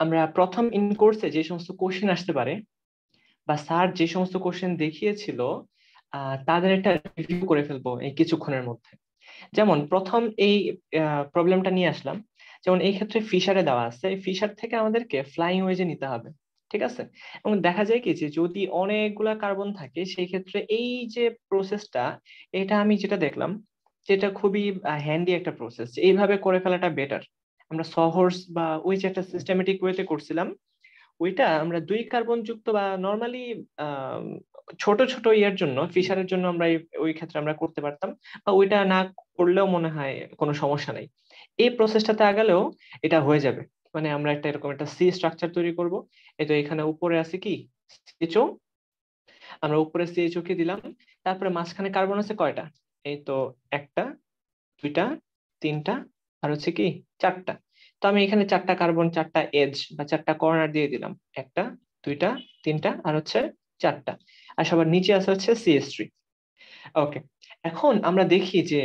আমরা প্রথম ইন কোর্সে যে সমস্ত কোশ্চেন আসতে পারে বা স্যার যে সমস্ত কোশ্চেন দেখিয়েছিল তাদের একটা রিভিউ করে ফেলবো এই কিছুক্ষণের মধ্যে। যেমন প্রথম এই প্রবলেমটা নিয়ে আসলাম, যেমন এই ক্ষেত্রে ফিশারে দেওয়া আছে, এই ফিশার থেকে আমাদেরকে ফ্লাইং ওয়েজে নিতে হবে, ঠিক আছে? এবং দেখা যায় কি যে যদি অনেকগুলা কার্বন থাকে সেই ক্ষেত্রে এই যে প্রসেসটা, এটা আমি যেটা দেখলাম যেটা খুবই হ্যান্ডি একটা প্রসেস, এইভাবে করে ফেলাটা বেটার। আমরা সহর্স বা ওই যে একটা সিস্টেমেটিক ওয়েতে করছিলাম, ওইটা আমরা 2 কার্বন যুক্ত বা নর্মালি ছোট ছোট ইয়ের জন্য, ফিশারের জন্য আমরা ওই ক্ষেত্রে আমরা করতে পারতাম, বা ওইটা না করলেও মনে হয় কোনো সমস্যা নাই। এই প্রসেসটাতে আগালেও এটা হয়ে যাবে। মানে আমরা একটা এরকম একটা সি স্ট্রাকচার তৈরি করব। এই তো এখানে উপরে আছে কি সিএইচও, আমরা উপরে সিএইচও কে দিলাম। তারপরে মাঝখানে কার্বন আছে কয়টা? এই তো একটা, দুইটা, তিনটা, আর হচ্ছে কি চারটা। তো আমি এখানে 4টা কার্বন, 4টা এজ বা 4টা কর্নার দিয়ে দিলাম। একটা, দুইটা, তিনটা, আর হচ্ছে চারটা। আর সবার নিচে আছে হচ্ছে CH3। ওকে, এখন আমরা দেখি যে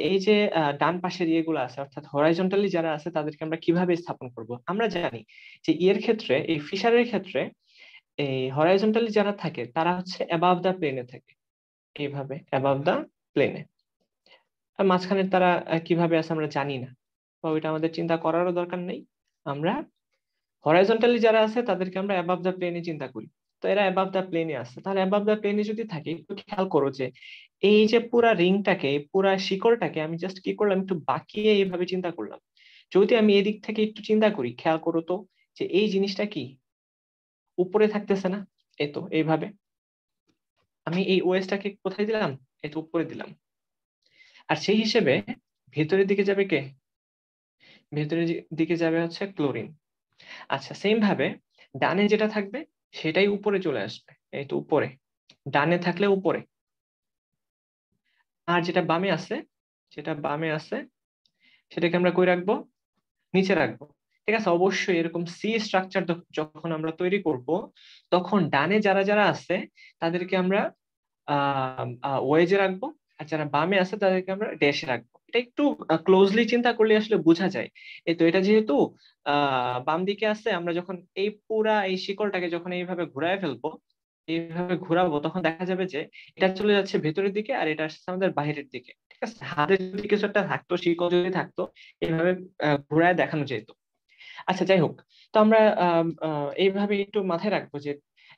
এই যে ডান পাশের ইয়েগুলো আছে, অর্থাৎ হরাইজন্টালি যারা আছে তাদেরকে আমরা কিভাবে স্থাপন করব। আমরা জানি যে এর ক্ষেত্রে, এই ফিশারের ক্ষেত্রে, এই হরাইজন্টালি যারা থাকে তারা হচ্ছে অ্যাবাভ দা প্লেনে থাকে, এইভাবে অ্যাবাভ দা প্লেনে। আর মাঝখানে তারা কিভাবে আছে আমরা জানি না, বা ওইটা আমাদের চিন্তা করারও দরকার নেই। আমরা হরাইজন্টালি যারা আছে তাদেরকে আমরা অ্যাবাভ দা প্লেনে চিন্তা করি। তো এরা অ্যাবাভ দা প্লেনে আছে, তাহলে অ্যাবাভ দা প্লেনে যদি থাকে, একটু খেয়াল করো যে এই যে পুরা রিংটাকে, পুরা শিকড়টাকে আমি জাস্ট কি করলাম, একটু বাঁকিয়ে এইভাবে চিন্তা করলাম। যদি আমি এদিক থেকে একটু চিন্তা করি, খেয়াল করো তো যে এই জিনিসটা কি উপরে থাকতেছে না? এই তো এইভাবে আমি এই ওএসটাকে কোথায় দিলাম? এই তো উপরে দিলাম। আর সেই হিসেবে ভেতরের দিকে যাবে কে? ভেতরের দিকে যাবে হচ্ছে ক্লোরিন। আচ্ছা, সেম ভাবে ডানে যেটা থাকবে সেটাই উপরে চলে আসবে, এই তো উপরে। ডানে থাকলে উপরে। আর যেটা বামে আছে, যেটা বামে আছে সেটাকে আমরা কই রাখবো? নিচে রাখবো। ঠিক আছে, অবশ্যই এরকম সি স্ট্রাকচার যখন আমরা তৈরি করব, তখন ডানে যারা যারা আছে তাদেরকে আমরা ওয়েজে রাখবো, আর যারা বামে আছে তাদেরকে আমরা ড্যাশে রাখবো। এটা একটু ক্লোজলি চিন্তা করলে আসলে বোঝা যায়। এই তো এটা যেহেতু বাম দিকে আছে, আমরা যখন এই পুরা এই শিকলটাকে যখন এইভাবে ঘুরায় ফেলবো, এইভাবে ঘোরাবো, তখন দেখা যাবে যে এটা চলে যাচ্ছে ভেতরের দিকে আর এটা আসছে আমাদের বাইরের দিকে। ঠিক আছে, হাতে যদি কিছু একটা থাকতো, শিকল যদি থাকতো, এইভাবে ঘুরায় দেখানো যেত। আচ্ছা, যাই হোক। তো আমরা এইভাবে একটু মাথায় রাখবো যে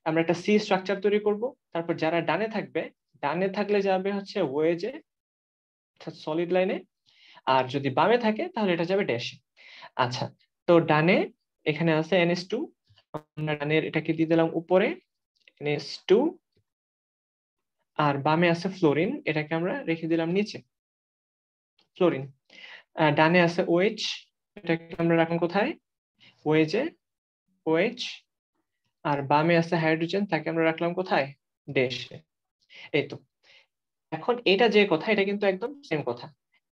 আমরা একটা সি স্ট্রাকচার তৈরি করব। তারপর যারা ডানে থাকবে, ডানে থাকলে যাবে হচ্ছে ওয়েজে, অর্থাৎ সলিড লাইনে। আর যদি বামে থাকে তাহলে এটা যাবে ড্যাশে। আচ্ছা, তো ডানে এখানে আছে NH2, আমরা ডানের এটাকে দিয়ে দিলাম উপরে NH2। আর বামে আছে ফ্লোরিন, এটাকে আমরা রেখে দিলাম নিচে, ফ্লোরিন। ডানে আছে OH, এটাকে আমরা রাখলাম কোথায়? ওয়েজে, OH। আর বামে আছে হাইড্রোজেন, তাকে আমরা রাখলাম কোথায়? ড্যাশে। এই তো। এখন এটা যে কথা, এটা কিন্তু একদম সেম কথা।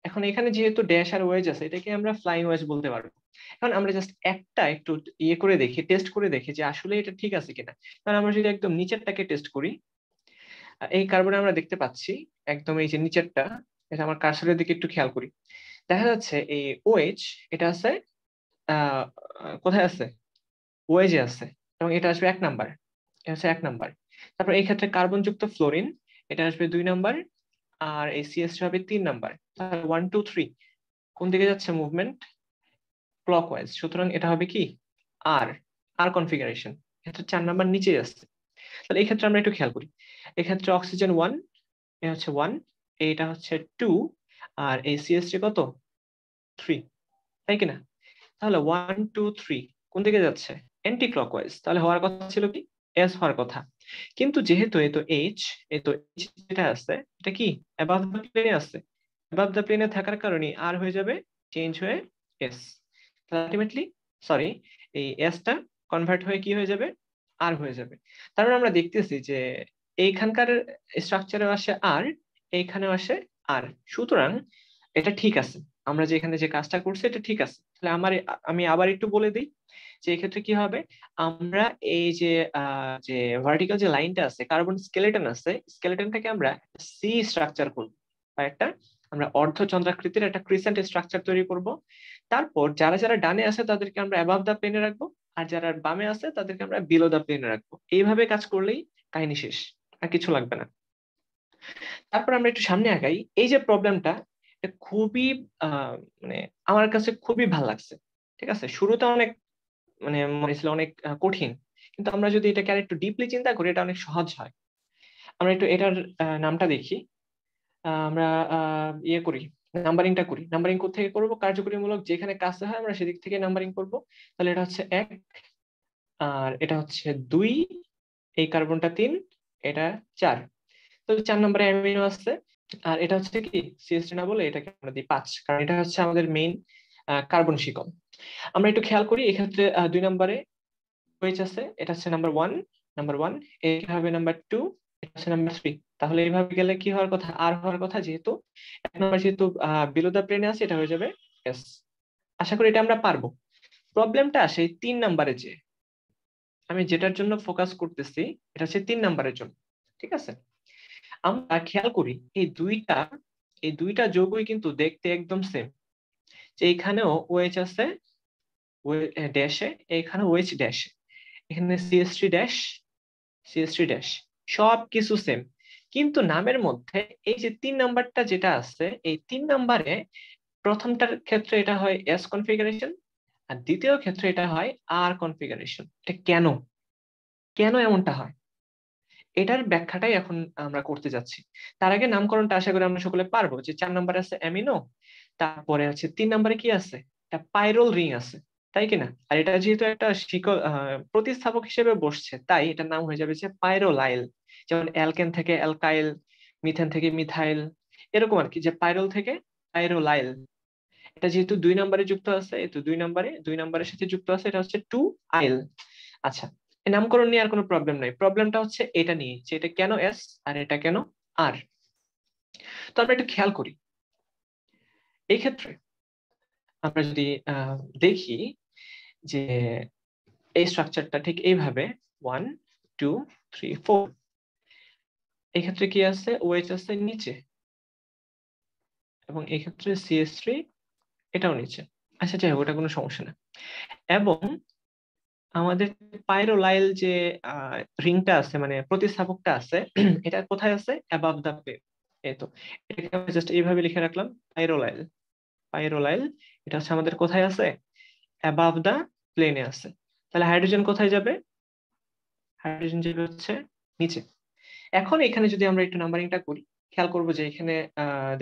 এখন এখানে যেহেতু ড্যাশ আর ওয়েজ আছে, এটাকে আমরা ফ্লাইং ওয়েজ বলতে পারবো। এখন আমরা জাস্ট একটা একটু ইয়ে করে দেখি, টেস্ট করে দেখি যে আসলে এটা ঠিক আছে কিনা। কারণ আমরা যদি একদম নিচেরটাকে টেস্ট করি, এই কার্বনে আমরা দেখতে পাচ্ছি একদম এই যে নিচেরটা, এটা আমার কার্সরের দিকে একটু খেয়াল করি, দেখা যাচ্ছে এই OH এটা আছে আহ কোথায় আছে? ওয়েজে আছে, এবং এটা আসবে 1 নাম্বার। এটা হচ্ছে 1 নাম্বার। তারপর এই ক্ষেত্রে কার্বন যুক্ত ফ্লোরিন, এটা আসবে 2 নাম্বার। আর এই CH হবে 3 নাম্বার। তাহলে 1 2 3 কোন দিকে যাচ্ছে মুভমেন্ট? ক্লকওয়াইজ। সুতরাং এটা হবে কি আর আর কনফিগারেশন, এটা 4 নাম্বার নিচে আসছে। তাহলে এই ক্ষেত্রে আমরা একটু খেয়াল করি, এক্ষেত্রে অক্সিজেন 1, এ হচ্ছে 1, এইটা হচ্ছে 2, আর এই CH কত? 3, তাই কিনা? তাহলে 1 2 3 কোন দিকে যাচ্ছে? Anti clockwise. তাহলে হওয়ার কথা ছিল কি এস হওয়ার কথা। কিন্তু যেহেতু এই তো এইচ, এই তো এইচ যেটা আছে এটা কি অ্যাবাভ দ্য প্লেনে আছে, অ্যাবাভ দ্য প্লেনে থাকার কারণে আর হয়ে যাবে চেঞ্জ হয়ে এস। আলটিমেটলি, সরি, এই এসটা কনভার্ট হয়ে কি হয়ে যাবে? আর হয়ে যাবে। তার মানে আমরা দেখতেছি যে এইখানকার স্ট্রাকচারে আসে আর, এইখানেও আসে আর। সুতরাং এটা ঠিক আছে, আমরা যে এখানে যে কাজটা করছি এটা ঠিক আছে। তাহলে আমি আবার একটু বলে দিই যে এক্ষেত্রে কি হবে। আমরা এই যে যে ভার্টিক্যাল যে লাইনটা আছে, কার্বন স্কেলেটন আছে, স্কেলেটনটাকে আমরা সি স্ট্রাকচার করব, বা একটা আমরা অর্ধচন্দ্রাকৃতির একটা ক্রিসেন্ট স্ট্রাকচার তৈরি করব। তারপর যারা যারা ডানে আছে তাদেরকে আমরা অ্যাবাভ দা প্লেনে রাখবো, আর যারা বামে আছে তাদেরকে আমরা বিলো দা প্লেনে রাখবো। এইভাবে কাজ করলেই কাহিনী শেষ, আর কিছু লাগবে না। তারপর আমরা একটু সামনে আগাই। এই যে প্রবলেমটা, এটা খুবই মানে আমার কাছে খুবই ভালো লাগছে। ঠিক আছে, শুরুতে অনেক মনে ছিল অনেক কঠিন, কিন্তু আমরা যদি এটাকে আর একটু ডিপলি চিন্তা করি এটা অনেক সহজ হয়। আমরা একটু এটার নামটা দেখি। আমরা ইয়ে করি, নাম্বারিংটা করি। নাম্বারিং কোথেকে করবো? কার্যকরীমূলক যেখানে কাছে হয় আমরা সেদিক থেকে নাম্বারিং করব। তাহলে এটা হচ্ছে 1, আর এটা হচ্ছে 2, এই কার্বনটা 3, এটা 4। তো 4 নম্বরে অ্যামিনো আছে। আর এটা হচ্ছে কি সিএস না বলে এটাকে আমরা দিই 5, কারণ এটা হচ্ছে আমাদের মেইন কার্বন শিকল। আমরা একটু খেয়াল করি এক্ষেত্রে 2 নম্বরে ওয়েচ আছে, এটা হচ্ছে নাম্বার ওয়ান, এটা হবে নাম্বার 2, এটা হচ্ছে নাম্বার 3। তাহলে এইভাবে গেলে কি হওয়ার কথা? আর হওয়ার কথা, যেহেতু 1 নম্বর যেহেতু বিলো দা প্লেনে আছে, এটা হয়ে যাবে এস। আশা করি এটা আমরা পারবো। প্রবলেমটা আসে 3 নম্বরে, যে আমি যেটার জন্য ফোকাস করতেছি এটা হচ্ছে 3 নম্বরের জন্য। ঠিক আছে, আমরা খেয়াল করি এই দুইটা যৌগই কিন্তু দেখতে একদম সেম। যে এখানেও ওএইচ আছে ড্যাশে, এখানে ওএইচ ড্যাশে, এখানে সিএস থ্রি ড্যাশ সব কিছু সেম। কিন্তু নামের মধ্যে এই যে 3 নাম্বারটা যেটা আছে, এই 3 নাম্বারে প্রথমটার ক্ষেত্রে এটা হয় এস কনফিগারেশন, আর দ্বিতীয় ক্ষেত্রে এটা হয় আর কনফিগারেশন। এটা কেন কেন এমনটা হয়, এটার ব্যাখ্যাটাই এখন আমরা করতে যাচ্ছি। তার আগে নামকরণটা আশা করি আমরা সকলে পারবো। যে 4 নম্বরে আছে অ্যামিনো, তারপরে আছে 3 নম্বরে কি আছে, একটা পাইরোল রিং আছে, তাই কিনা? আর এটা যেহেতু একটা শিকল প্রতিস্থাপক হিসেবে বসছে, তাই এটার নাম হয়ে যাবে যে পাইরোলাইল। যেমন অ্যালকেন থেকে অ্যালকাইল, মিথেন থেকে মিথাইল, এরকম আর কি, যে পাইরোল থেকে পাইরোলাইল। এটা যেহেতু 2 নম্বরে যুক্ত আছে, এই তো 2 নম্বরের সাথে যুক্ত আছে, এটা হচ্ছে 2 আইল। আচ্ছা, এই নামকরণ নিয়ে আর কোনো প্রবলেম নাই। প্রবলেমটা হচ্ছে এটা নিয়ে, যে এটা কেন এস আর এটা কেন আর। তো আমরা একটু খেয়াল করি এই ক্ষেত্রে। আমরা যদি দেখি যে এই স্ট্রাকচারটা ঠিক এইভাবে 1, 2, 3, 4, এই ক্ষেত্রে কি আছে? ওএইচ আছে নিচে, এবং এই ক্ষেত্রে সিএস3 এটাও নিচে। আচ্ছা যাই হোক, ওটা কোনো সমস্যা না। এবং আমাদের পাইরোলাইল যে রিংটা আছে, প্রতিস্থাপকটা আছে, এটা কোথায় আছে? অ্যাবাভ দা প্লেন। এই তো, এটাকে আমি জাস্ট এইভাবে লিখে রাখলাম, পাইরোলাইল। এটা হচ্ছে আমাদের কোথায় আছে? অ্যাবাভ দা প্লেনে আছে। তাহলে হাইড্রোজেন কোথায় যাবে? হাইড্রোজেন যাবে হচ্ছে নিচে। এখন এখানে যদি আমরা একটু নাম্বারিংটা করি, খেয়াল করবো যে এখানে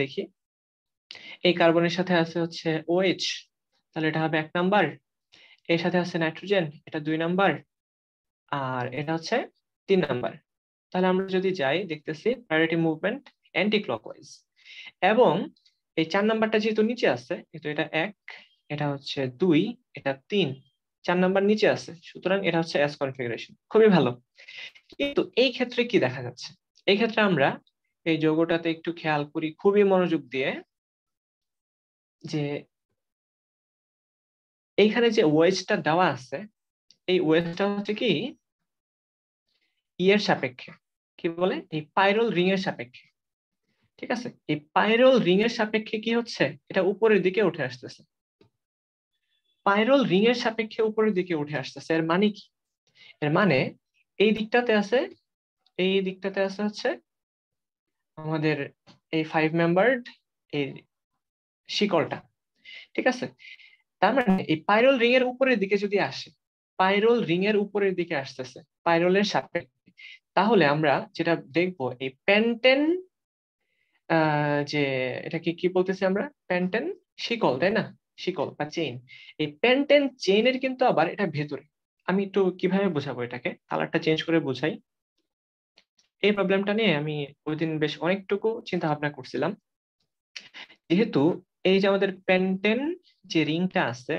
দেখি এই কার্বনের সাথে আছে হচ্ছে ওএইচ, তাহলে এটা হবে 1 নাম্বার। এর সাথে আছে নাইট্রোজেন, এটা 2 নাম্বার। আর এটা হচ্ছে 3 নাম্বার। তাহলে আমরা যদি যাই, দেখতেছি প্রায়োরিটি মুভমেন্ট অ্যান্টি ক্লকওয়াইজ। এবং এই 4 নাম্বারটা যেহেতু নিচে আছে, কিন্তু এটা 1, এটা হচ্ছে 2, এটা 3, 4 নাম্বার নিচে আছে, সুতরাং এটা হচ্ছে এস কনফিগারেশন। খুবই ভালো। কিন্তু এই ক্ষেত্রে কি দেখা যাচ্ছে? এই ক্ষেত্রে আমরা এই যৌগটাতে একটু খেয়াল করি খুবই মনোযোগ দিয়ে, যে এইখানে যে ওয়েজটা দেওয়া আছে, এই ওয়েজটা হচ্ছে কি এর সাপেক্ষে, কি বলে, এই পাইরোল রিং এর সাপেক্ষে। ঠিক আছে, এই পাইরোল রিং এর সাপেক্ষে কি হচ্ছে? এটা উপরের দিকে উঠে আসতেছে। পাইরোল রিং এর সাপেক্ষে উপরের দিকে উঠে আসতেছে, এর মানে কি? এর মানে এই দিকটাতে আছে, এই দিকটাতে আছে হচ্ছে আমাদের এই 5 মেম্বার্ড এই শিকলটা। ঠিক আছে, তার মানে এই পাইরোল রিং এর উপরের দিকে যদি আসে, পাইরোল রিং এর উপরের দিকে আসতেছে পাইরোলের সাপেক্ষে, তাহলে আমরা যেটা দেখবো, এই পেন্টেন যে এটাকে কি বলতেছি আমরা, পেন্টেন শিকল, তাই না? শিকল বা চেইন। এই পেন্টেন চেইনের কিন্তু আবার এটা ভেতরে। আমি একটু কিভাবে বোঝাবো, এটাকে কালারটা চেঞ্জ করে বোঝাই। এই প্রবলেমটা নিয়ে আমি ওই দিন বেশ অনেকটুকু চিন্তা ভাবনা করছিলাম। যেহেতু এই যে আমাদের পেন্টেন যে রিংটা আছে,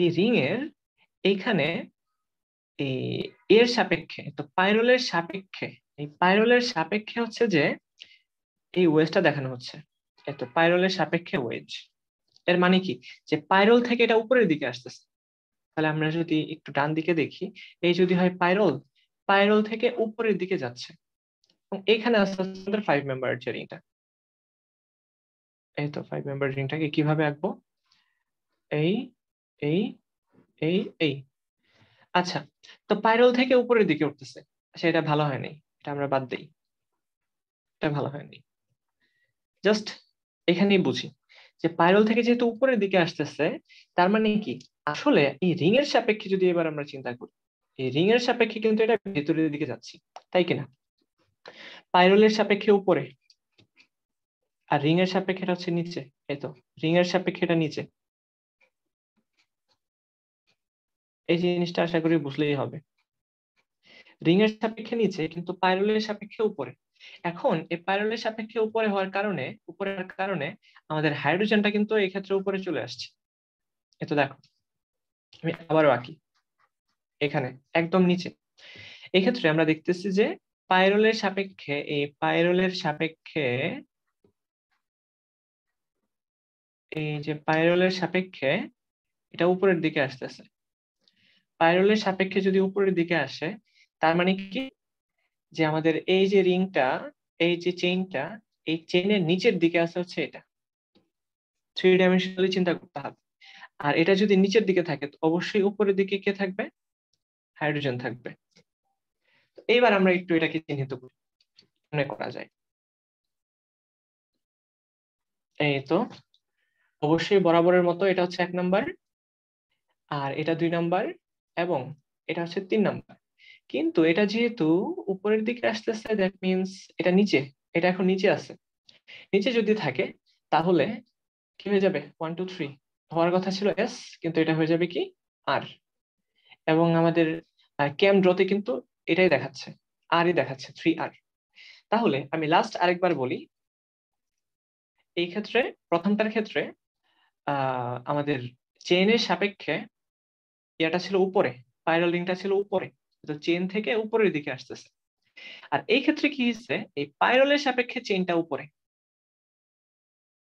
এই রিং এর এইখানে এই এর সাপেক্ষে, তো পাইরোলের সাপেক্ষে, এই পাইরোলের সাপেক্ষে হচ্ছে যে এই ওয়েজটা দেখানো হচ্ছে। তো পাইরোলের সাপেক্ষে ওয়েজ, এর মানে কি, যে পাইরোল থেকে এটা উপরের দিকে আসতেছে। তাহলে আমরা যদি একটু ডান দিকে দেখি, এই যদি হয় পাইরোল, পাইরোল থেকে উপরের দিকে যাচ্ছে, এবং এখানে আছে আমাদের 5 মেম্বার যে রিংটা। এই তো 5 মেম্বার রিংটাকে কিভাবে আঁকবো? এই এই এই এই আচ্ছা, তো পাইরল থেকে উপরের দিকে উঠতেছে, সেটা ভালো হয়নি, এটা আমরা বাদ দিই, এটা ভালো হয়নি। জাস্ট এখানেই বুঝি যে পাইরল থেকে যেহেতু উপরের দিকে আসতেছে, তার মানে কি, আসলে এই রিং এর সাপেক্ষে যদি এবার আমরা চিন্তা করি, এই রিং এর সাপেক্ষে কিন্তু এটা ভেতরের দিকে যাচ্ছি, তাই কিনা? পাইরলের সাপেক্ষে উপরে, আর রিং এর সাপেক্ষে এটা হচ্ছে নিচে। এই তো, রিং এর সাপেক্ষে এটা নিচে। এই জিনিসটা আশা করি বুঝলেই হবে। রিং এর সাপেক্ষে নিচে কিন্তু পাইরলের সাপেক্ষে উপরে। এখন এই পাইরলের সাপেক্ষে উপরে হওয়ার কারণে, উপরের কারণে আমাদের হাইড্রোজেনটা কিন্তু এই ক্ষেত্রে উপরে চলে আসছে। এই তো দেখো, আমি আবারও আঁকি, এখানে একদম নিচে। এক্ষেত্রে আমরা দেখতেছি যে পাইরলের সাপেক্ষে, এই পাইরলের সাপেক্ষে, এই যে পাইরলের সাপেক্ষে এটা উপরের দিকে আসতেছে। পাইরলের সাপেক্ষে যদি উপরের দিকে আসে, তার মানে কি, যে আমাদের এই যে রিংটা, এই যে চেইনটা, এই চেইনের নিচের দিকে আছে হচ্ছে এটা। 3 ডাইমেনশনালি চিন্তা করতে হবে। আর এটা যদি নিচের দিকে থাকে, তো অবশ্যই উপরের দিকে কে থাকবে? হাইড্রোজেন থাকবে। এইবার আমরা একটু এটাকে চিহ্নিত করি, মনে করা যায়। এই তো, অবশ্যই বরাবরের মতো এটা হচ্ছে 1 নাম্বার, আর এটা 2 নাম্বার, এবং এটা হচ্ছে 3 নাম্বার। কিন্তু এটা যেহেতু উপরের দিকে আসতেছে, দ্যাট মিনস এটা নিচে, এটা এখন নিচে আছে। নিচে যদি থাকে, তাহলে কি হয়ে যাবে? 1 2 3 হওয়ার কথা ছিল এস, কিন্তু এটা হয়ে যাবে কি? আর। এবং আমাদের ক্যাম ড্রতে কিন্তু এটাই দেখাচ্ছে, আরই দেখাচ্ছে, 3R। তাহলে আমি লাস্ট আরেকবার বলি, এই ক্ষেত্রে, প্রথমটার ক্ষেত্রে আমাদের চেইনের সাপেক্ষে এটা ছিল উপরে, স্পাইরাল রিংটা ছিল উপরে, তো চেইন থেকে উপরের দিকে আসতেছে। আর এই ক্ষেত্রে কি হচ্ছে, এই পাইরলের সাপেক্ষে চেইনটা উপরে।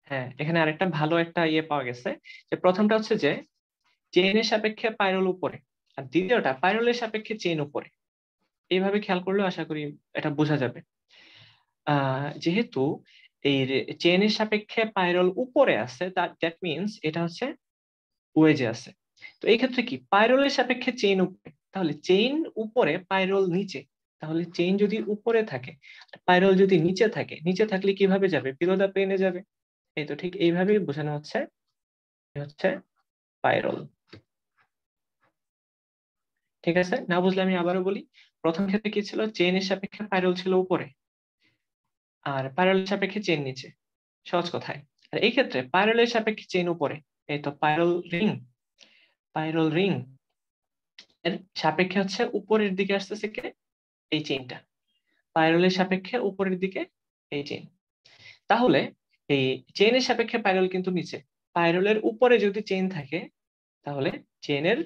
হ্যাঁ, এখানে আরেকটা ভালো একটা ইয়ে পাওয়া গেছে, যে প্রথমটা হচ্ছে যে চেইনের সাপেক্ষে পাইরল উপরে, আর দ্বিতীয়টা পাইরলের সাপেক্ষে চেইন উপরে। এইভাবে খেয়াল করলেও আশা করি এটা বোঝা যাবে। যেহেতু এই চেইনের সাপেক্ষে পাইরল উপরে আছে, দ্যাট মিনস এটা হচ্ছে ওয়েজে আছে। তো এই ক্ষেত্রে কি, পাইরলের সাপেক্ষে চেইন উপরে, তাহলে চেইন উপরে পাইরল নিচে। তাহলে চেইন যদি উপরে থাকে, পাইরল যদি নিচে থাকে, নিচে থাকলে কিভাবে যাবে? বিলো দা প্লেনে যাবে। এই তো ঠিক এইভাবেই বোঝানো হচ্ছে, হচ্ছে পাইরল। ঠিক আছে, না বুঝলে আমি আবারও বলি। প্রথম ক্ষেত্রে কি ছিল, চেইনের সাপেক্ষে পাইরল ছিল উপরে, আর পাইরলের সাপেক্ষে চেইন নিচে, সহজ কথায়। আর এই ক্ষেত্রে পাইরলের সাপেক্ষে চেইন উপরে। এই তো পাইরল রিং, পাইরল রিং এর সাপেক্ষে হচ্ছে উপরের দিকে আসতেছে কে? এই চেইনটা। পাইরলের সাপেক্ষে উপরের দিকে এই চেইন। তাহলে এই চেইনের সাপেক্ষে পাইরল কিন্তু নিচে। পাইরলের উপরে যদি চেইন থাকে, তাহলে চেইনের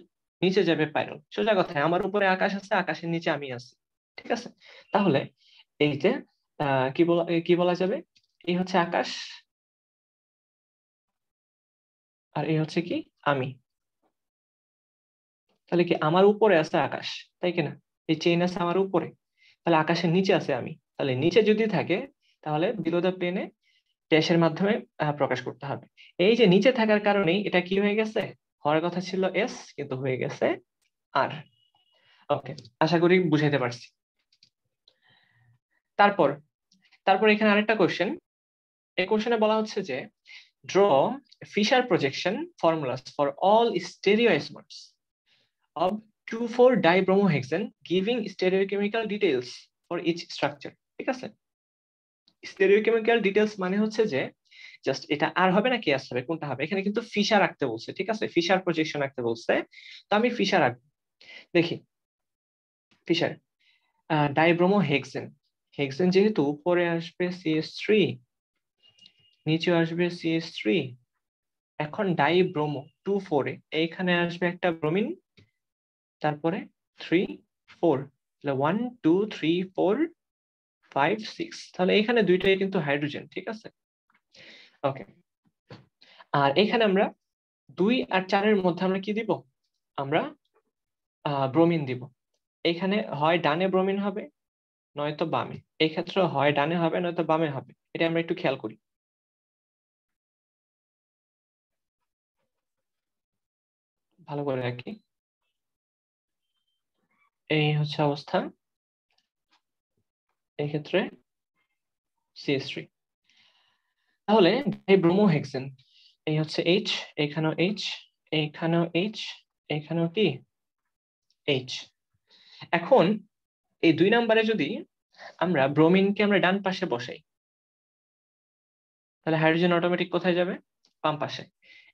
নিচে যাবে পাইরল। সোজা কথায়, আমার উপরে আকাশ আছে, আকাশের নিচে আমি আছি। ঠিক আছে, তাহলে এই যে কি বলা যাবে, এই হচ্ছে আকাশ, আর এই হচ্ছে কি, আমি। তাহলে কি, আমার উপরে আছে আকাশ, তাই কিনা? এই চেইন আছে আমার উপরে, তাহলে আকাশের নিচে আছে আমি। তাহলে নিচে যদি থাকে, তাহলে বিলো দ্য প্লেনে ড্যাশের মাধ্যমে প্রকাশ করতে হবে। এই যে নিচে থাকার কারণেই এটা কি হয়ে গেছে, হওয়ার কথা ছিল এস, কিন্তু হয়ে গেছে আর। ওকে, আশা করি বুঝাইতে পারছি। তারপর তারপর এখানে আরেকটা কোশ্চেন। এই কোশ্চেনে বলা হচ্ছে যে draw Fischer projection formulas for all stereoisomers of 2,4-dibromohexane giving stereochemical details for each structure। ঠিক আছে, স্টেরিওকেমিক্যাল ডিটেলস মানে হচ্ছে যে জাস্ট এটা আর হবে না, কি আস হবে, কোনটা হবে? এখানে কিন্তু ফিশার রাখতে বলছে, ঠিক আছে, ফিশার প্রজেকশন রাখতে বলছে। তো আমি ফিশার রাখবো। দেখি, ফিশার ডাইব্রোমো হেক্সেন। হেক্সেন যেহেতু উপরে আসবে CH3, নিচে আসবে CH3, এখন ডাইব্রোমো 2,4-এ এইখানে আসবে একটা ব্রোমিন, তারপরে 3 4, 1 2 3 4 5 6, তাহলে এখানে দুইটাই কিন্তু হাইড্রোজেন। ঠিক আছে, ওকে। আর এখানে আমরা 2 আর 4-এর মধ্যে আমরা কি দিব? আমরা ব্রোমিন দিব। এখানে হয় ডানে ব্রোমিন হবে, নয়তো বামে। এই ক্ষেত্রে হয় ডানে হবে, নয়তো বামে হবে। এটা আমরা একটু খেয়াল করি, ভালো করে রাখি। এই হচ্ছে অবস্থা, এই ক্ষেত্রে CH3। তাহলে ব্রোমোহেক্সেন, এই হচ্ছে H, এখানেও H, এইখানেও H, এইখানেও কি H। এখন এই 2 নম্বরে যদি আমরা ব্রোমিনকে আমরা ডান পাশে বসাই, তাহলে হাইড্রোজেন অটোমেটিক কোথায় যাবে? বাম পাশে।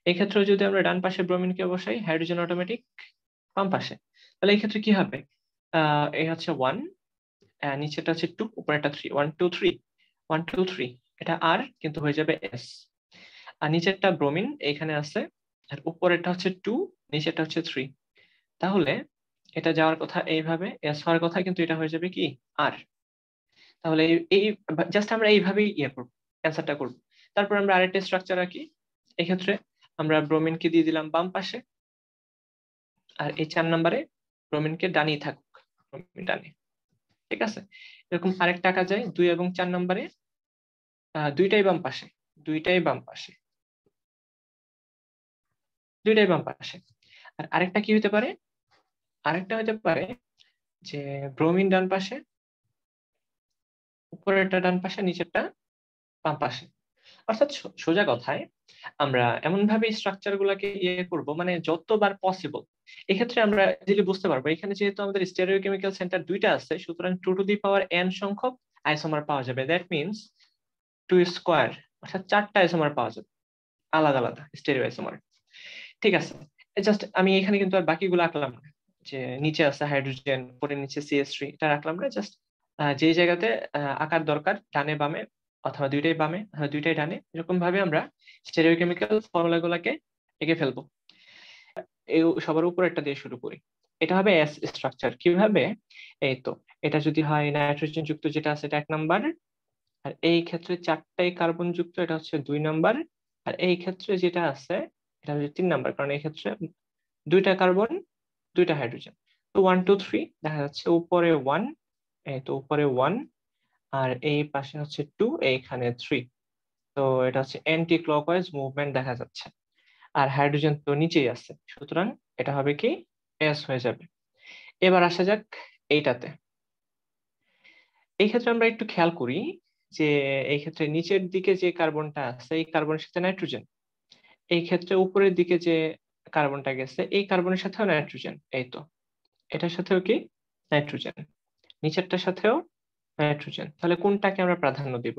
এই ক্ষেত্রে যদি আমরা ডান পাশে ব্রোমিনকে বসাই, হাইড্রোজেন অটোমেটিক বাম পাশে। তাহলে এই ক্ষেত্রে কি হবে? এই হচ্ছে 1, নিচেটা হচ্ছে 2, উপরেটা 3, 1 2 3, 1 2 3, এটা আর কিন্তু হয়ে যাবে S। আর নিচেরটা ব্রোমিন এইখানে আছে, আর উপরেরটা হচ্ছে 2, নিচেরটা হচ্ছে 3। তাহলে এটা যাওয়ার কথা এইভাবে, S হওয়ার কথা, কিন্তু এটা হয়ে যাবে কি আর। তাহলে এই জাস্ট আমরা এইভাবেই করব, অ্যান্সারটা করব। তারপর আমরা আরেকটা স্ট্রাকচার আঁকি। এক্ষেত্রে আমরা ব্রোমিনকে দিয়ে দিলাম বাম পাশে, আর এই 4 নম্বরে ব্রোমিনকে ডানেই থাকুক, ব্রোমিন ডানে। ঠিক আছে, এরকম আরেকটা আঁকা যায় 2 এবং 4 নম্বরে, দুইটাই বাম পাশে, দুইটাই বাম পাশে, দুইটাই বাম পাশে। আর আরেকটা কি হতে পারে? আরেকটা হতে পারে যে ব্রোমিন ডান পাশে, উপরেরটা ডান পাশে, নিচেরটা বাম পাশে। অর্থাৎ সোজা কথায় আমরা এমন ভাবে স্ট্রাকচার গুলাকে করব, মানে যতবার পসিবল। এক্ষেত্রে আমরা যদি বুঝতে পারবো, এখানে যেহেতু আমাদের স্টেরিওকেমিক্যাল সেন্টার দুইটা আছে, সুতরাং 2 টু দি পাওয়ার n সংখ্যক আইসোমার পাওয়া যাবে। দ্যাট মিনস 2 স্কোয়ার, অর্থাৎ 4টা আইসোমার পাওয়া যাবে, আলাদা আলাদা স্টেরিও আইসোমার। ঠিক আছে, জাস্ট আমি এখানে কিন্তু আর বাকিগুলো আঁকলাম না, যে নিচে আছে হাইড্রোজেন, পরে নিচে CH3, এটা রাখলাম না। জাস্ট যে জায়গাতে আঁকার দরকার, ডানে বামে, অথবা দুইটাই বামে, দুইটাই ডানে, এরকম ভাবে আমরা স্টেরিওকেমিক্যাল ফর্মুলা গুলাকে এঁকে ফেলবো। এই সবার উপর একটা দিয়ে শুরু করি। এটা হবে এস স্ট্রাকচার। কিভাবে? এই তো, এটা যদি হয় নাইট্রোজেন যুক্ত যেটা আছে, এটা 1 নাম্বার। আর এই ক্ষেত্রে 4টাই কার্বন যুক্ত, এটা হচ্ছে 2 নাম্বার। আর এই ক্ষেত্রে যেটা আছে, এটা হচ্ছে 3 নাম্বার, কারণ এই ক্ষেত্রে 2টা কার্বন, 2টা হাইড্রোজেন। তো 1 2 3 দেখা যাচ্ছে, উপরে 1, এই তো উপরে 1, আর এই পাশে হচ্ছে 2, এইখানে 3। তো এটা হচ্ছে অ্যান্টি ক্লকওয়াইজ মুভমেন্ট দেখা যাচ্ছে। আর হাইড্রোজেন তো নিচেই আছে, সুতরাং এটা হবে কি এস হয়ে যাবে। এবার আসা যাক এইটাতে। এই ক্ষেত্রে আমরা একটু খেয়াল করি যে এই ক্ষেত্রে নিচের দিকে যে কার্বনটা আছে, এই কার্বনের সাথে নাইট্রোজেন। এই ক্ষেত্রে উপরের দিকে যে কার্বনটা গেছে, এই কার্বনের সাথেও নাইট্রোজেন। এই তো, এটার সাথেও কি নাইট্রোজেন, নিচেরটার সাথেও নাইট্রোজেন। তাহলে কোনটাকে আমরা প্রাধান্য দিব?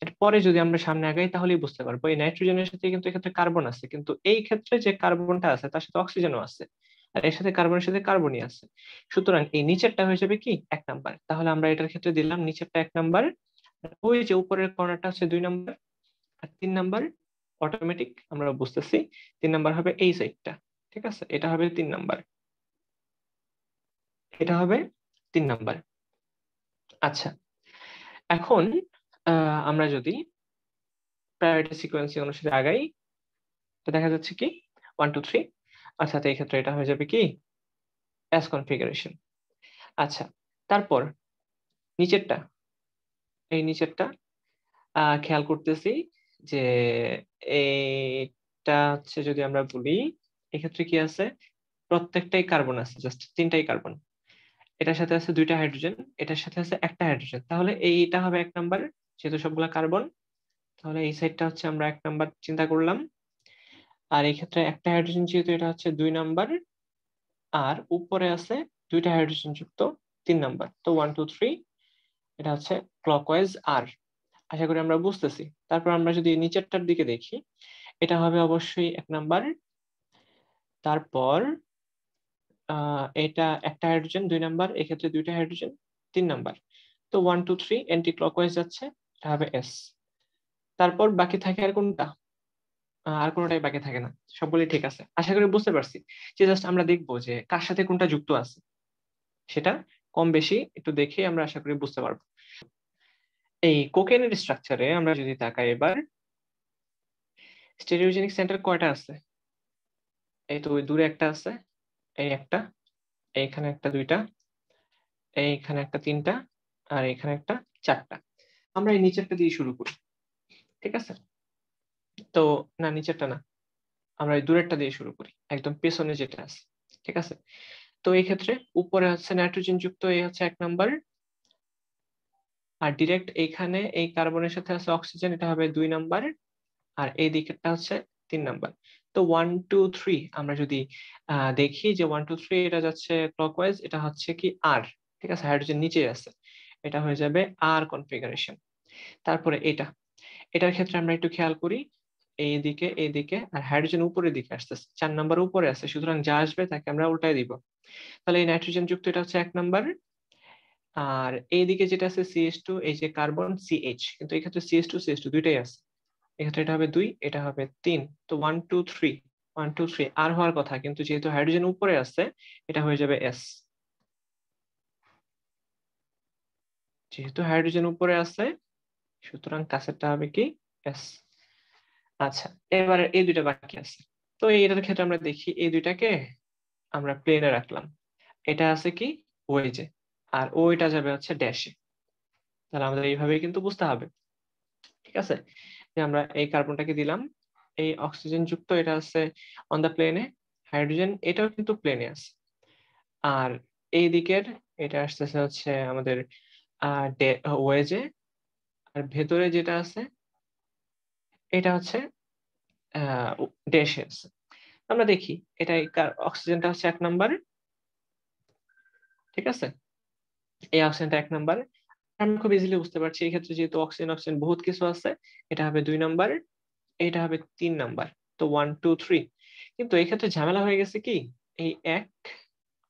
এরপরে যদি আমরা সামনে আগাই, তাহলেই বুঝতে পারবো এই নাইট্রোজেনের সাথে কিন্তু এক্ষেত্রে কার্বন আছে, কিন্তু এই ক্ষেত্রে যে কার্বনটা আছে তার সাথে অক্সিজেনও আছে, আর এর সাথে কার্বনের সাথে কার্বনই আছে। সুতরাং এই নিচেরটা হয়ে যাবে কি 1 নাম্বার। তাহলে আমরা এটার ক্ষেত্রে দিলাম নিচেরটা 1 নাম্বার, ওই যে উপরের কর্নারটা হচ্ছে 2 নাম্বার, আর 3 নাম্বার অটোমেটিক আমরা বুঝতেছি 3 নাম্বার হবে এই সাইডটা। ঠিক আছে, এটা হবে 3 নাম্বার, এটা হবে 3 নাম্বার। আচ্ছা, এখন আমরা যদি প্রায়োরিটি সিকোয়েন্স অনুসারে আগাই, তো দেখা যাচ্ছে কি 1 2 3, অর্থাৎ এই ক্ষেত্রে এটা হয়ে যাবে কি এস কনফিগারেশন। আচ্ছা, তারপর নিচেরটা, এই নিচেরটা খেয়াল করতেছি যে এইটা হচ্ছে যদি আমরা বলি, এক্ষেত্রে কি আছে, প্রত্যেকটাই কার্বন আছে, জাস্ট 3টাই কার্বন। এটার সাথে আছে 2টা হাইড্রোজেন, এটার সাথে আছে একটা হাইড্রোজেন। তাহলে এইটা হবে 1 নাম্বার, যেহেতু সবগুলা কার্বন। তাহলে এই সাইডটা হচ্ছে আমরা 1 নাম্বার চিন্তা করলাম। আর এই ক্ষেত্রে একটা হাইড্রোজেন, যেহেতু এটা হচ্ছে 2 নাম্বার, আর উপরে আছে 2টা হাইড্রোজেন যুক্ত 3 নাম্বার। তো 1 2 3, এটা হচ্ছে ক্লকওয়াইজ আর। আশা করি আমরা বুঝতেছি। তারপর আমরা যদি নিচেরটার দিকে দেখি, এটা হবে অবশ্যই 1 নাম্বার। তারপর এটা একটা হাইড্রোজেন 2 নাম্বার, এক্ষেত্রে 2টা হাইড্রোজেন 3 নাম্বার। তো 1 2 3 অ্যান্টি ক্লকওয়াইজ যাচ্ছে, এটা হবে এস। তারপর বাকি থাকে আর কোনটা? আর কোনোটাই বাকি থাকে না, সবগুলোই ঠিক আছে। আশা করি বুঝতে পারছি। যে জাস্ট আমরা দেখবো যে কার সাথে কোনটা যুক্ত আছে, সেটা কম বেশি একটু দেখে আমরা আশা করি বুঝতে পারবো। এই কোকেনের স্ট্রাকচারে আমরা যদি তাকাই এবার, স্টেরিওজেনিক সেন্টার কয়টা আছে? এই তো ওই দূরে একটা আছে, এই একটা, এইখানে একটা, 2টা, এইখানে একটা, 3টা, আর এখানে একটা, 4টা। আমরা এই নিচেরটা দিয়ে শুরু করি। ঠিক আছে, তো না নিচেরটা না, আমরা এই দূরেরটা দিয়ে শুরু করি, একদম পেছনে যেটা আছে। ঠিক আছে, তো এই ক্ষেত্রে উপরে হচ্ছে নাইট্রোজেন যুক্ত, এই হচ্ছে 1 নাম্বার, আর ডিরেক্ট এইখানে এই কার্বনের সাথে আছে অক্সিজেন, এটা হবে 2 নাম্বার, আর এই দিকেরটা হচ্ছে 3 নাম্বার। তো 1 2 3 আমরা যদি দেখি যে 1 2 3 এটা যাচ্ছে ক্লকওয়াইজ, এটা হচ্ছে কি আর, ঠিক আছে, হাইড্রোজেন নিচে আছে, এটা হয়ে যাবে আর কনফিগারেশন। তারপরে এটার ক্ষেত্রে আমরা একটু খেয়াল করি, এইদিকে আর হাইড্রোজেন উপরের দিকে আসতেছে, 4 নাম্বার উপরে আছে, সুতরাং যা আসবে তাকে আমরা উল্টাই দিব। তাহলে এই নাইট্রোজেন যুক্ত এটা হচ্ছে 1 নাম্বার, আর এইদিকে যেটা আছে CH2, এই যে কার্বন CH, কিন্তু এই ক্ষেত্রে CH2 দুইটাই আছে, এক্ষেত্রে এটা হবে 2, এটা হবে 3। তো 1 2 3 1 2 3 আর হওয়ার কথা, কিন্তু যেহেতু হাইড্রোজেন উপরে আছে এটা হয়ে যাবে S। যেহেতু হাইড্রোজেন উপরে আছে সুতরাং কাছেরটা হবে কি S। আচ্ছা, এবারে এই দুইটা বাকি আছে। তো এটার ক্ষেত্রে আমরা দেখি এই দুইটাকে আমরা প্লেনে রাখলাম, এটা আছে কি ওয়েজে, আর ওইটা যাবে হচ্ছে ড্যাশে। তাহলে আমাদের এইভাবে কিন্তু বুঝতে হবে, ঠিক আছে, যে আমরা এই কার্বনটাকে দিলাম, এই অক্সিজেন যুক্ত এটা আছে অন দা প্লেনে, হাইড্রোজেন এটাও কিন্তু প্লেনে আছে, আর এই দিকের এটা আসতেছে হচ্ছে আমাদের ওয়েজে, আর ভেতরে যেটা আছে এটা হচ্ছে ড্যাশে আছে। আমরা দেখি এটা অক্সিজেনটা হচ্ছে 1 নাম্বার, ঠিক আছে, এই অক্সিজেনটা 1 নাম্বার, আমরা খুব ইজিলি বুঝতে পারছি এই ক্ষেত্রে যেহেতু অক্সিজেন অক্সিজেন বহুত কিছু আছে, এটা হবে 2 নাম্বার, এটা হবে 3 নাম্বার। তো 1 2 3, কিন্তু এই ক্ষেত্রে ঝামেলা হয়ে গেছে কি, এই 1,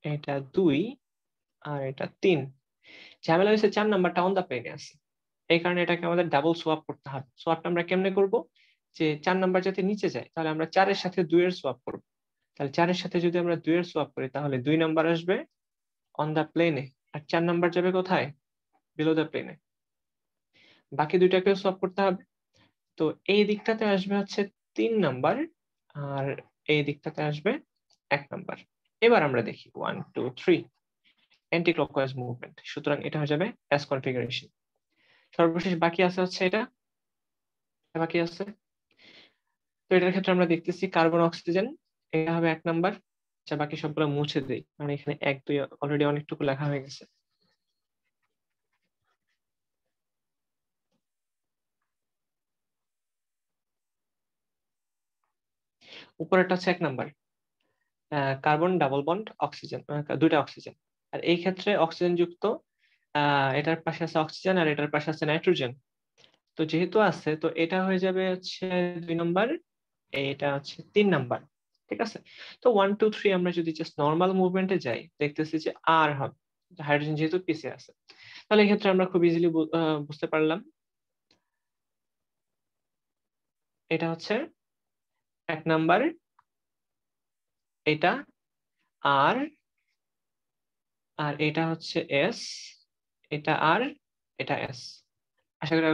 এটা 2, আর এটা 3, ঝামেলা হয়েছে 4 নাম্বারটা অন দা প্লেনে আছে, এই কারণে এটাকে আমাদের ডাবল সোয়াপ করতে হবে। সোয়াপটা আমরা কেমনে করব, যে 4 নাম্বার যাতে নিচে যায় তাহলে আমরা 4 এর সাথে 2 এর সোয়াপ করব। তাহলে 4 এর সাথে যদি আমরা 2 এর সোয়াপ করি তাহলে 2 নাম্বার আসবে অন দা প্লেনে, আর 4 নাম্বার যাবে কোথায়, বিলো দা প্লেনে। বাকি দুইটাকেও সোয়াপ করতে হবে। তো এই দিকটাতে আসবে হচ্ছে 3 নাম্বার, আর এই দিকটাতে আসবে 1 নাম্বার। এবার আমরা দেখি 1 2 3 অ্যান্টি ক্লকওয়াইজ মুভমেন্ট, সুতরাং এটা হয়ে যাবে এস কনফিগারেশন। সর্বশেষ বাকি আছে হচ্ছে এটা বাকি আছে। তো এটার ক্ষেত্রে আমরা দেখতেছি কার্বন অক্সিজেন, এটা হবে 1 নাম্বার। আচ্ছা, বাকি সবগুলো মুছে দেই কারণ এখানে 1 2 অলরেডি অনেকটুকু লেখা হয়ে গেছে। উপরেরটা হচ্ছে 1 number, carbon double bond oxygen, দুইটা অক্সিজেন, আর এই ক্ষেত্রে অক্সিজেন যুক্ত এটার পাশে আছে অক্সিজেন আর এটার পাশে আছে নাইট্রোজেন। তো যেহেতু আছে তো এটা হয়ে যাবে হচ্ছে 2 নাম্বার, এটা হচ্ছে 3 নাম্বার, ঠিক আছে। তো 1 2 3 আমরা যদি জাস্ট নর্মাল মুভমেন্টে যাই দেখতেছি যে আর হবে, হাইড্রোজেন যেহেতু পিছে আছে, তাহলে এক্ষেত্রে আমরা খুব ইজিলি বুঝতে পারলাম এটা হচ্ছে 1 নাম্বার, এটা আর, আর এটা হচ্ছে এস, এটা আর, এটা এস। আশা করি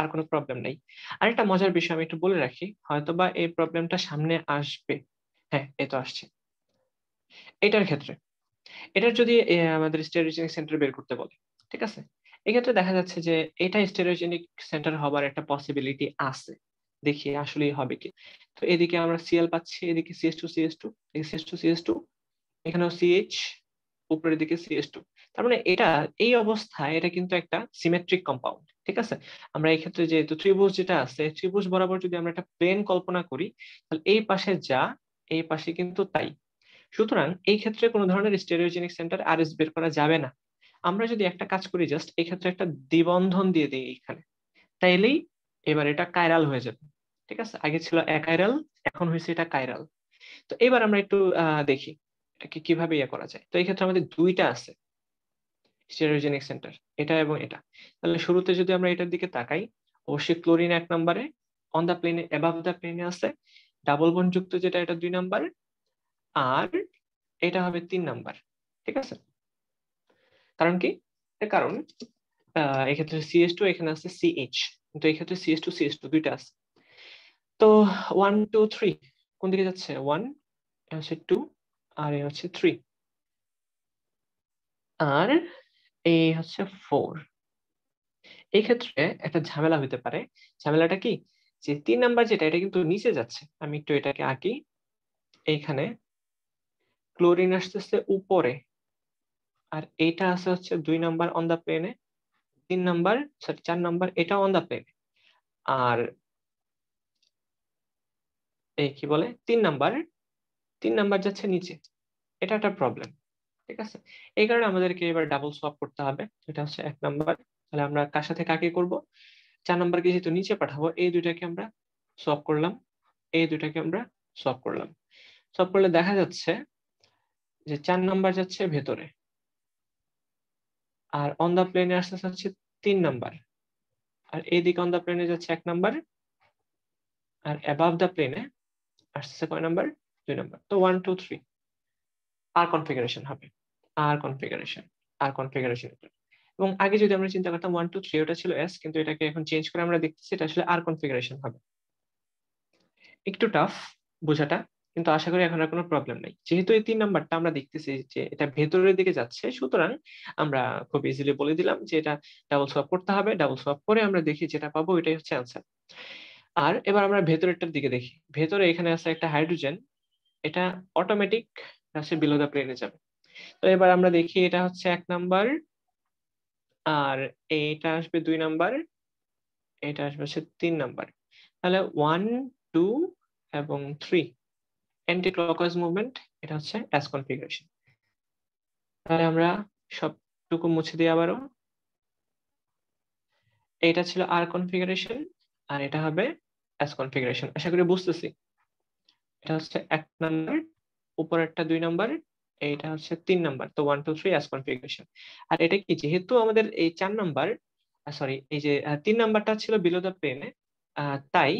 আর কোনো প্রবলেম নেই। আরেকটা মজার বিষয় আমি একটু বলে রাখি, হয়তোবা এই প্রবলেমটা সামনে আসবে। হ্যাঁ, এই তো আসছে। এটার ক্ষেত্রে এটার যদি আমাদের স্টেরিওজেনিক সেন্টার বের করতে বলে, ঠিক আছে, এক্ষেত্রে দেখা যাচ্ছে যে এটা স্টেরিওজেনিক সেন্টার হবার একটা পসিবিলিটি আছে। দেখি আসলেই হবে কি। তো এদিকে আমরা সিএল পাচ্ছি, এদিকে CH2 CH2 এখানেও CH, উপরের দিকে CH2। তার মানে এটা এই অবস্থায় এটা কিন্তু একটা সিমেট্রিক কম্পাউন্ড, ঠিক আছে। আমরা এই ক্ষেত্রে যেহেতু ত্রিভুজ যেটা আছে, ত্রিভুজ বরাবর যদি আমরা একটা প্লেন কল্পনা করি তাহলে এই পাশে যা, এই পাশে কিন্তু তাই। সুতরাং এই ক্ষেত্রে কোনো ধরনের স্টেরিওজেনিক সেন্টার আরএস বের করা যাবে না। আমরা যদি একটা কাজ করি, জাস্ট এই ক্ষেত্রে একটা দ্বিবন্ধন দিয়ে দিই এখানে, তাইলেই এবার এটা কাইরাল হয়ে যাবে, ঠিক আছে। আগে ছিল অ্যাকাইরাল, এখন হয়েছে এটা কাইরাল। তো এবার আমরা একটু দেখি এটাকে কিভাবে ইয়ে করা যায়। তো এই ক্ষেত্রে আমাদের দুইটা আছে স্টেরিওজেনিক সেন্টার, এটা এবং এটা। তাহলে শুরুতে যদি আমরা এটার দিকে তাকাই, অবশ্যই ক্লোরিন 1 নম্বরে অন দা প্লেনে, অ্যাবাভ দা প্লেনে আছে, ডাবল বন্ড যুক্ত যেটা এটা 2 নাম্বার, আর এটা হবে 3 নাম্বার, ঠিক আছে। কারণ কি, এর কারণ এক্ষেত্রে CH2, এখানে আছে CH, কিন্তু এক্ষেত্রে CH2 দুইটা আছে। তো 1 2 3 কোন দিকে যাচ্ছে, 1 হচ্ছে 2 আর এ হচ্ছে 3, আর এই হচ্ছে 4। এই ক্ষেত্রে একটা ঝামেলা হতে পারে। ঝামেলাটা কি, যে 3 নাম্বার যেটা এটা কিন্তু নিচে যাচ্ছে, আমি একটু এটাকে আঁকি, এইখানে ক্লোরিন আসতেছে উপরে, আর এটা আছে হচ্ছে 2 নাম্বার অন দা প্লেনে, 3 নাম্বার সরি 4 নাম্বার এটা অন দা প্লেনে, আর এই কি বলে 3 নাম্বার যাচ্ছে নিচে। এটা একটা প্রবলেম, ঠিক আছে। এই কারণে আমাদেরকে এবার ডাবল সোয়াপ করতে হবে। এটা হচ্ছে 1 নাম্বার, তাহলে আমরা কার সাথে কাকে করব, 4 নাম্বারকে যেহেতু নিচে পাঠাবো, এই দুইটাকে আমরা সোয়াপ করলাম, এই দুইটাকে আমরা সোয়াপ করলাম। সোয়াপ করলে দেখা যাচ্ছে যে 4 নাম্বার যাচ্ছে ভেতরে, আর অন দা প্লেনে আসতে হচ্ছে 3 নাম্বার, আর এইদিকে অন দা প্লেনে যাচ্ছে 1 নাম্বার, আর অ্যাবাভ দা প্লেনে আসছে কয় নাম্বার, 2 নাম্বার। তো 1 2 3 আর কনফিগারেশন হবে, আর কনফিগারেশন, আর কনফিগারেশন। এবং আগে যদি আমরা চিন্তা করতাম 1 2 3 ওটা ছিল এস, কিন্তু এটাকে এখন চেঞ্জ করে আমরা দেখতেছি এটা আসলে আর কনফিগারেশন হবে। একটু টাফ বোঝাটা, কিন্তু আশা করি এখন আর কোনো প্রবলেম নাই। যেহেতু এই 3 নাম্বারটা আমরা দেখতেছি যে এটা ভেতরের দিকে যাচ্ছে, সুতরাং আমরা খুব ইজিলি বলে দিলাম যে এটা ডাবল সোয়াপ করতে হবে। ডাবল সোয়াপ করে আমরা দেখি যেটা পাবো এটাই হচ্ছে অ্যান্সার। আর এবার আমরা ভেতরেরটার দিকে দেখি। ভেতরে এখানে আছে একটা হাইড্রোজেন, এটা অটোমেটিক হচ্ছে বিলো দা প্লেনে যাবে। তো এবার আমরা দেখি এটা হচ্ছে 1 নাম্বার, আর এইটা আসবে 2 নাম্বার, এটা আসবে হচ্ছে 3 নাম্বার। তাহলে 1 2 এবং 3 অ্যান্টি ক্লকওয়াইজ মুভমেন্ট, এটা হচ্ছে এস কনফিগারেশন। তাহলে আমরা সবটুকু মুছে দিই আবারও। এটা ছিল আর কনফিগারেশন, আর এটা হবে এস কনফিগারেশন। আশা করি বুঝতেছি। এটা হচ্ছে 1 নাম্বার, উপরেরটা 2 নাম্বার, এইটা হচ্ছে 3 নাম্বার। তো 1 2 3 এস কনফিগারেশন। আর এটা কি, যেহেতু আমাদের এই 4 নাম্বার সরি এই যে 3 নাম্বারটা ছিল বিলো দ্য প্লেনে, তাই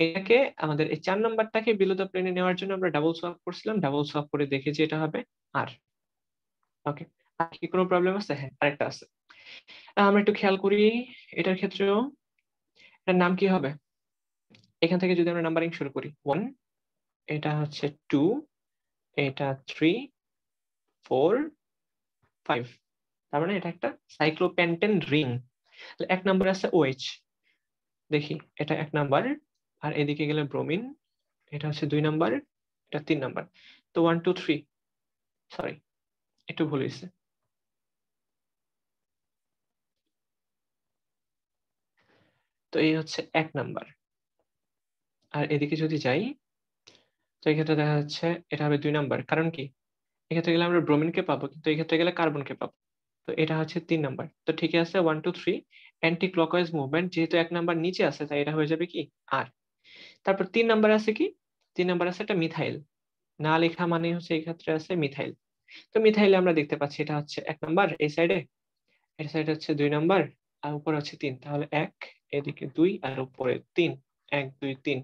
এটাকে আমাদের এই 4 নাম্বারটাকে বিলো দ্য প্লেনে নেওয়ার জন্য আমরা ডাবল সোয়াপ করছিলাম। ডাবল সোয়াপ করে দেখে যে এটা হবে আর। ওকে, আর কি কোনো প্রবলেম আছে? হ্যাঁ, আরেকটা আছে। আমরা একটু খেয়াল করি, এটার ক্ষেত্রেও এটার নাম কি হবে? এখান থেকে যদি আমরা নাম্বারিং শুরু করি, 1, এটা হচ্ছে 2, এটা 3 4 5, তার মানে এটা একটা সাইক্লোপেন্টেন রিং। 1 নম্বরে আছে OH, দেখি এটা 1 নাম্বার, আর এদিকে গেলে ব্রোমিন, এটা হচ্ছে 2 নাম্বার, এটা 3 নাম্বার। তো 1 2 3 সরি একটু ভুল হয়েছে। তো এই হচ্ছে 1 নাম্বার, আর এদিকে যদি যাই, তো এই ক্ষেত্রে দেখা যাচ্ছে এটা হবে 2 নাম্বার। কারণ কি, এক্ষেত্রে গেলে আমরা ব্রোমিনকে পাবো, কিন্তু এই ক্ষেত্রে গেলে কার্বনকে পাবো। তো এটা হচ্ছে 3 নাম্বার। তো ঠিকই আছে, 1 2 3 অ্যান্টি ক্লকওয়াইজ মুভমেন্ট, যেহেতু 1 নাম্বার নিচে আছে তাই এটা হয়ে যাবে কি আর। তারপর 3 নাম্বার আছে কি, 3 নাম্বার আছে একটা মিথাইল, না লেখা মানে হচ্ছে এই ক্ষেত্রে আছে মিথাইল। তো মিথাইলে আমরা দেখতে পাচ্ছি এটা হচ্ছে 1 নাম্বার এই সাইডে, এই সাইডে হচ্ছে 2 নাম্বার, আর উপরে হচ্ছে 3। তাহলে 1, এদিকে 2, আর উপরে 3, 1 2 3,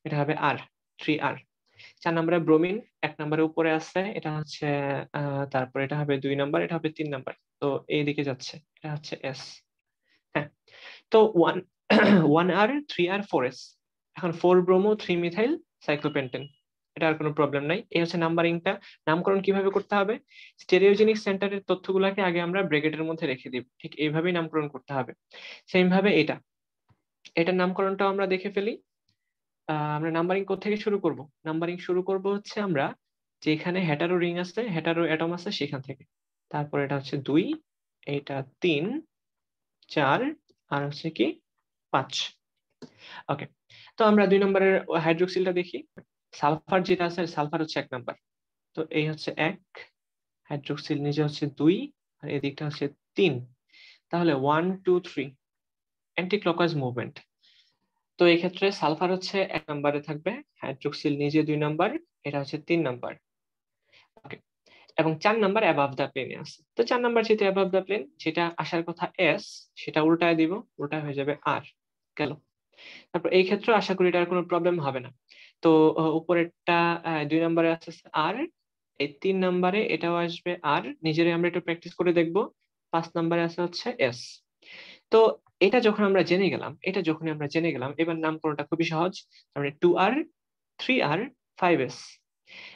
এটা হবে আর, 3R। 4 নম্বরে ব্রোমিন 1 নম্বরের উপরে আছে, এটা হচ্ছে তারপর এটা হবে 2 নাম্বার, এটা হবে 3 নাম্বার। তো এইদিকে যাচ্ছে, এটা হচ্ছে এস। হ্যাঁ, তো 1R 3R 4S। এখন 4 ব্রোমো 3 মিথাইল সাইক্লোপেন্টেন, এটা আর কোনো প্রবলেম নাই। এই হচ্ছে নাম্বারিংটা। নামকরণ কিভাবে করতে হবে, স্টেরিওজেনিক সেন্টারের তথ্যগুলোকে আগে আমরা ব্র্যাকেটের মধ্যে রেখে দিব, ঠিক এইভাবেই নামকরণ করতে হবে। সেম ভাবে এটার নামকরণটাও আমরা দেখে ফেলি। আমরা নাম্বারিং কোথা থেকে শুরু করব? নাম্বারিং শুরু করব হচ্ছে আমরা যেখানে হেটারো রিং আছে, হেটারো অ্যাটম আছে সেখান থেকে। তারপর এটা হচ্ছে 2, এটা 3 4, আর হচ্ছে কি 5। ওকে, তো আমরা 2 নম্বরের হাইড্রোক্সিলটা দেখি। সালফার যেটা আছে, সালফার হচ্ছে 1 নাম্বার। তো এই হচ্ছে 1, হাইড্রোক্সিল নিচে হচ্ছে 2, আর এদিকটা হচ্ছে 3। তাহলে 1 2 3 অ্যান্টি ক্লকওয়াইজ মুভমেন্ট। তো এই ক্ষেত্রে সালফার হচ্ছে 1 নম্বরে থাকবে, হাইড্রোক্সিল নিজে 2 নাম্বার, এটা হচ্ছে 3 নাম্বার। ওকে, এবং 4 নাম্বার অ্যাবাভ দা প্লেনে আছে। তো 4 নাম্বার যেহেতু অ্যাবাভ দা প্লেন, যেটা আসার কথা এস সেটা উল্টায় দিব, উল্টায় হয়ে যাবে আর। গেল। তারপর এই ক্ষেত্রে আশা করি এটার কোনো প্রবলেম হবে না। তো উপরেরটা 2 নম্বরে আছে আর, এই 3 নম্বরে এটাও আসবে আর, নিজেরাই আমরা একটু প্র্যাকটিস করে দেখব। 5 নম্বরে আছে হচ্ছে এস। তো এটা যখন আমরা জেনে গেলাম, এবার নামকরণটা খুবই সহজ। তারপরে 2R 3R 5S।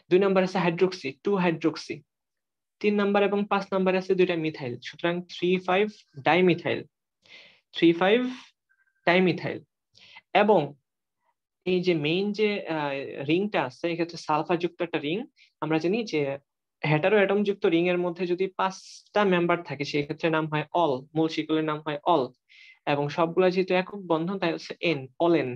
2 নাম্বার আছে হাইড্রোক্সি, 2 হাইড্রোক্সি। 3 নাম্বার এবং 5 নাম্বার আছে দুইটা মিথাইল, সুতরাং 3 5 ডাইমিথাইল, 3 5 ডাইমিথাইল। এবং এই যে মেইন যে রিংটা আছে, এক্ষেত্রে সালফার যুক্ত একটা রিং। আমরা জানি যে হেটারো অ্যাটম যুক্ত রিং এর মধ্যে যদি 5টা মেম্বার থাকে সেক্ষেত্রে নাম হয় অল, মূল শিকলের নাম হয় অল। এবং সবগুলা যেহেতু একক বন্ধন তাই হচ্ছে এন, অল এন।